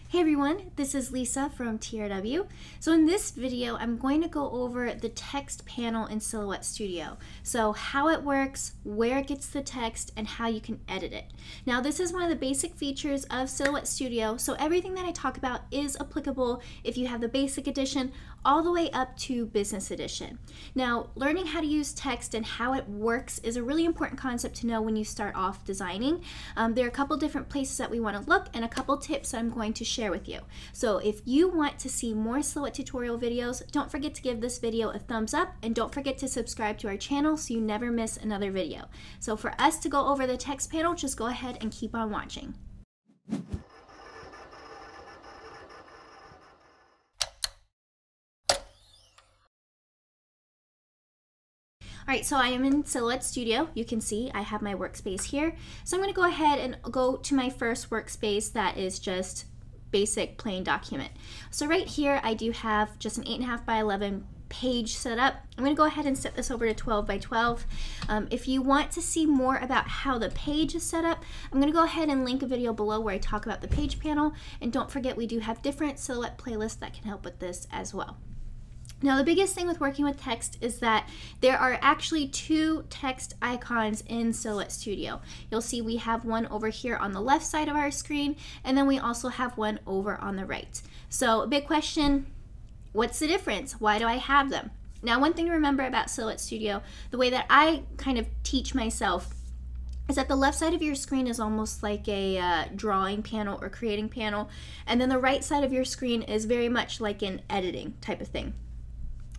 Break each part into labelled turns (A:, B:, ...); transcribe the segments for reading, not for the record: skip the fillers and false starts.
A: Hey everyone, this is Lisa from TRW. So in this video, I'm going to go over the text panel in Silhouette Studio. So how it works, where it gets the text, and how you can edit it. Now this is one of the basic features of Silhouette Studio, so everything that I talk about is applicable if you have the basic edition all the way up to business edition. Now learning how to use text and how it works is a really important concept to know when you start off designing. There are a couple different places that we want to look and a couple tips that I'm going to share with you. So if you want to see more Silhouette tutorial videos, don't forget to give this video a thumbs up and don't forget to subscribe to our channel so you never miss another video. So for us to go over the text panel, just go ahead and keep on watching. Alright, so I am in Silhouette Studio. You can see I have my workspace here. So I'm going to go ahead and go to my first workspace that is just basic plain document. So right here I do have just an 8.5 by 11 page set up. I'm going to go ahead and set this over to 12 by 12. If you want to see more about how the page is set up, I'm going to go ahead and link a video below where I talk about the page panel. And don't forget, we do have different Silhouette playlists that can help with this as well. Now the biggest thing with working with text is that there are actually two text icons in Silhouette Studio. You'll see we have one over here on the left side of our screen, and then we also have one over on the right. So a big question, what's the difference? Why do I have them? Now one thing to remember about Silhouette Studio, the way that I kind of teach myself is that the left side of your screen is almost like a drawing panel or creating panel, and then the right side of your screen is very much like an editing type of thing.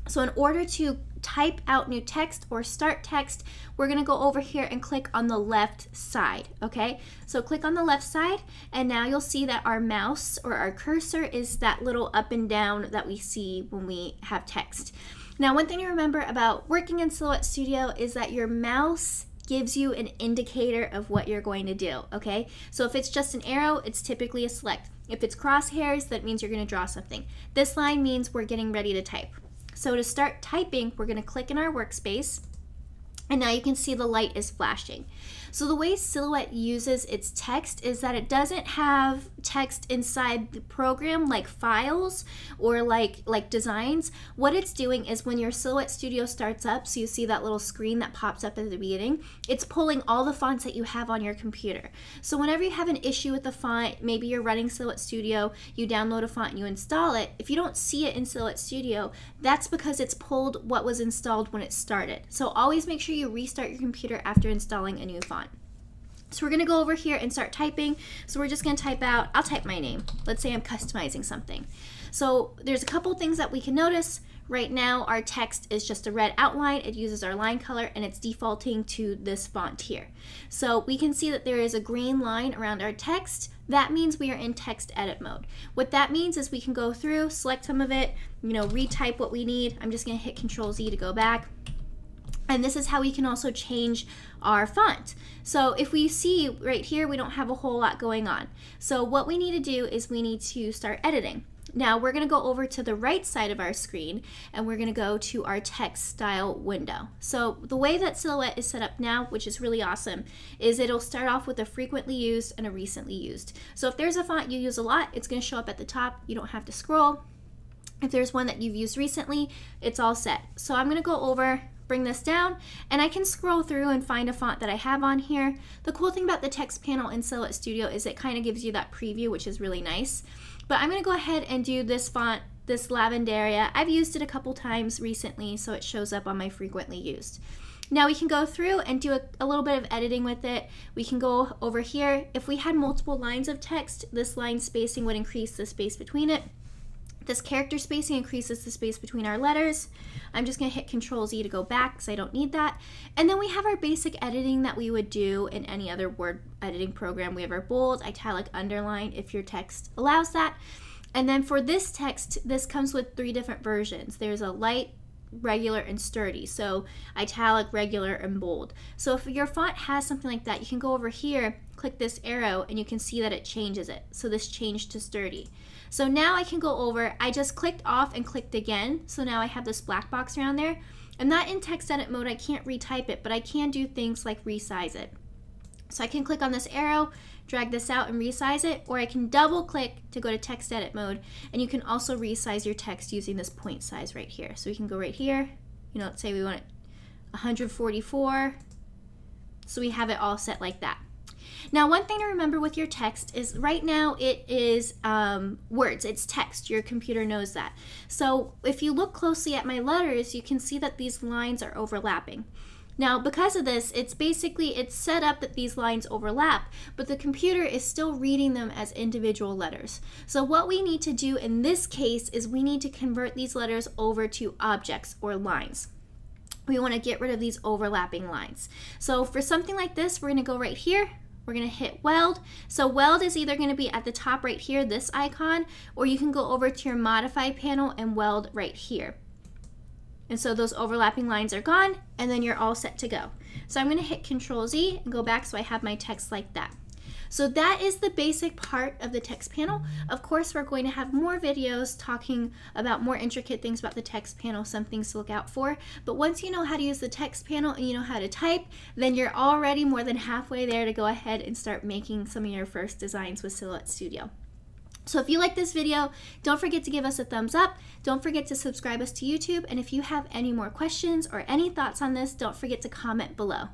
A: So in order to type out new text or start text, we're going to go over here and click on the left side, okay? So click on the left side, and now you'll see that our mouse or our cursor is that little up and down that we see when we have text. Now one thing to remember about working in Silhouette Studio is that your mouse gives you an indicator of what you're going to do, okay? So if it's just an arrow, it's typically a select. If it's crosshairs, that means you're going to draw something. This line means we're getting ready to type. So to start typing, we're going to click in our workspace, and now you can see the light is flashing. So the way Silhouette uses its text is that it doesn't have text inside the program like files or like designs. What it's doing is when your Silhouette Studio starts up, so you see that little screen that pops up at the beginning, it's pulling all the fonts that you have on your computer. So whenever you have an issue with the font, maybe you're running Silhouette Studio, you download a font and you install it, if you don't see it in Silhouette Studio, that's because it's pulled what was installed when it started. So always make sure you restart your computer after installing a new font. So we're going to go over here and start typing. So we're just going to type out, I'll type my name. Let's say I'm customizing something. So there's a couple things that we can notice. Right now our text is just a red outline. It uses our line color and it's defaulting to this font here. So we can see that there is a green line around our text. That means we are in text edit mode. What that means is we can go through, select some of it, retype what we need. I'm just going to hit Control-Z to go back. And this is how we can also change our font. So if we see right here, we don't have a whole lot going on. So what we need to do is we need to start editing. Now we're going to go over to the right side of our screen and we're going to go to our text style window. So the way that Silhouette is set up now, which is really awesome, is it'll start off with a frequently used and a recently used. So if there's a font you use a lot, it's going to show up at the top. You don't have to scroll. If there's one that you've used recently, it's all set. So I'm going to go over, bring this down, and I can scroll through and find a font that I have on here. The cool thing about the text panel in Silhouette Studio is it kind of gives you that preview, which is really nice. But I'm going to go ahead and do this font, this Lavendaria. I've used it a couple times recently, so it shows up on my frequently used. Now we can go through and do a little bit of editing with it. We can go over here. If we had multiple lines of text, this line spacing would increase the space between it. This character spacing increases the space between our letters. I'm just going to hit Control-Z to go back because I don't need that. And then we have our basic editing that we would do in any other word editing program. We have our bold, italic, underline if your text allows that. And then for this text, this comes with 3 different versions. There's a light, regular, and sturdy. So italic, regular, and bold. So if your font has something like that, you can go over here, click this arrow, and you can see that it changes it. So this changed to sturdy. So now I can go over, I just clicked off and clicked again, so now I have this black box around there. I'm not in text edit mode, I can't retype it, but I can do things like resize it. So I can click on this arrow, drag this out and resize it, or I can double click to go to text edit mode, and you can also resize your text using this point size right here. So we can go right here, you know, let's say we want it 144, so we have it all set like that. Now, one thing to remember with your text is right now it is words, it's text. Your computer knows that. So if you look closely at my letters, you can see that these lines are overlapping. Now, because of this, it's set up that these lines overlap, but the computer is still reading them as individual letters. So what we need to do in this case is we need to convert these letters over to objects or lines. We want to get rid of these overlapping lines. So for something like this, we're going to go right here. We're going to hit weld. So weld is either going to be at the top right here, this icon, or you can go over to your modify panel and weld right here. And so those overlapping lines are gone, and then you're all set to go. So I'm going to hit Control Z and go back so I have my text like that. So that is the basic part of the text panel. Of course, we're going to have more videos talking about more intricate things about the text panel, some things to look out for. But once you know how to use the text panel and you know how to type, then you're already more than halfway there to go ahead and start making some of your first designs with Silhouette Studio. So if you like this video, don't forget to give us a thumbs up. Don't forget to subscribe us to YouTube. And if you have any more questions or any thoughts on this, don't forget to comment below.